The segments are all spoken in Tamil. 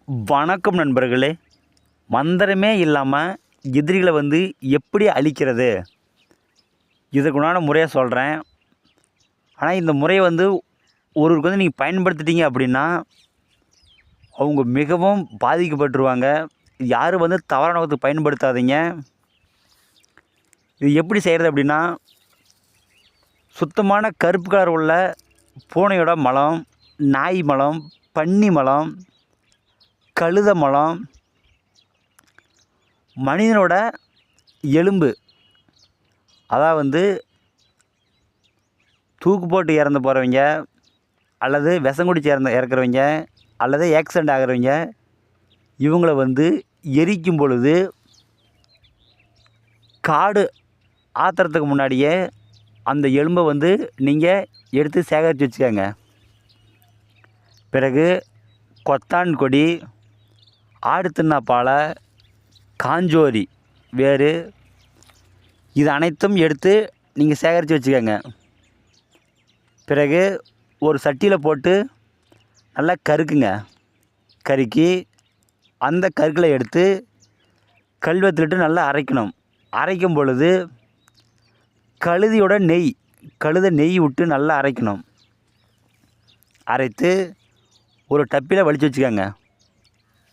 வணக்கம் நண்பர்களே. மந்திரமே இல்லாமல் எதிரிகளை எப்படி அழிக்கிறது, இதுக்குண்டான முறையை சொல்கிறேன். ஆனால் இந்த முறையை ஒருவருக்கு நீங்கள் பயன்படுத்திட்டீங்க அப்படின்னா அவங்க மிகவும் பாதிக்கப்பட்டுருவாங்க. யாரும் தவறான நோக்கத்துக்கு பயன்படுத்தாதீங்க. இது எப்படி செய்கிறது அப்படின்னா, சுத்தமான கருப்பு கலர் உள்ள பூனையோட மலம், நாய் மலம், பன்னி மலம், கழுத மலம், மனிதனோட எலும்பு, அதாவது தூக்கு போட்டு இறந்து போகிறவங்க, அல்லது விஷம் குடிச்சு இறக்குறவங்க, அல்லது ஆக்சிடெண்ட் ஆகிறவங்க, இவங்கள எரிக்கும் பொழுது காடு ஆத்துறதுக்கு முன்னாடியே அந்த எலும்பை நீங்கள் எடுத்து சேகரித்து வச்சுக்கோங்க. பிறகு கொத்தான் கொடி, ஆடு தின்னா பாலை, காஞ்சோரி வேறு, இது அனைத்தும் எடுத்து நீங்கள் சேகரித்து வச்சுக்கோங்க. பிறகு ஒரு சட்டியில் போட்டு நல்லா கருக்குங்க. கருக்கி அந்த கருக்களை எடுத்து கல்வெத்துலிட்டு நல்லா அரைக்கணும். அரைக்கும் பொழுது கழுத நெய் விட்டு நல்லா அரைக்கணும். அரைத்து ஒரு டப்பில் வலித்து வச்சுக்கோங்க.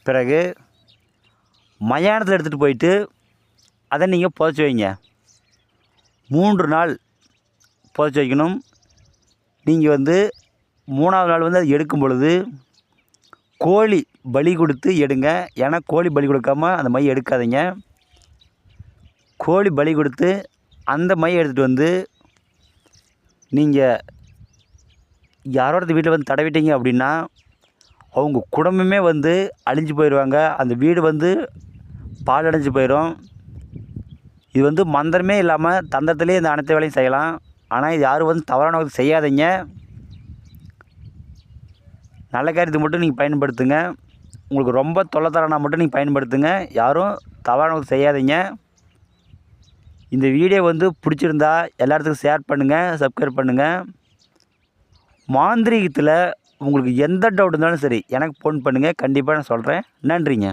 பிறகு மயானத்தில் எடுத்துகிட்டு போயிட்டு அதை நீங்கள் புதைச்சி வைங்க. 3 நாள் புதைச்சி வைக்கணும். நீங்கள் 3ஆவது நாள் அதை எடுக்கும் பொழுது கோழி பலி கொடுத்து எடுங்க. ஏன்னா கோழி பலி கொடுக்காமல் அந்த மையை எடுக்காதீங்க. கோழி பலி கொடுத்து அந்த மையை எடுத்துகிட்டு நீங்கள் யாரோட வீட்டில் தடவிட்டீங்க அப்படின்னா அவங்க குடும்பமே அழிஞ்சு போயிடுவாங்க. அந்த வீடு பாழடைஞ்சு போயிடும். இது மந்திரமே இல்லாமல் தந்திரத்திலே இந்த அனைத்து வேலையும் செய்யலாம். ஆனால் இது யாரும் தவறான செய்யாதீங்க. நல்ல காரியத்துக்கு மட்டும் நீங்கள் பயன்படுத்துங்க. உங்களுக்கு ரொம்ப தொல்லை தரனா மட்டும் நீங்கள் பயன்படுத்துங்க. யாரும் தவறான செய்யாதீங்க. இந்த வீடியோ பிடிச்சிருந்தா எல்லாத்துக்கும் ஷேர் பண்ணுங்கள், சப்ஸ்கிரைப் பண்ணுங்கள். மாந்திரீகத்தில் உங்களுக்கு எந்த டவுட் இருந்தாலும் சரி எனக்கு ஃபோன் பண்ணுங்கள். கண்டிப்பாக நான் சொல்கிறேன். நன்றிங்க.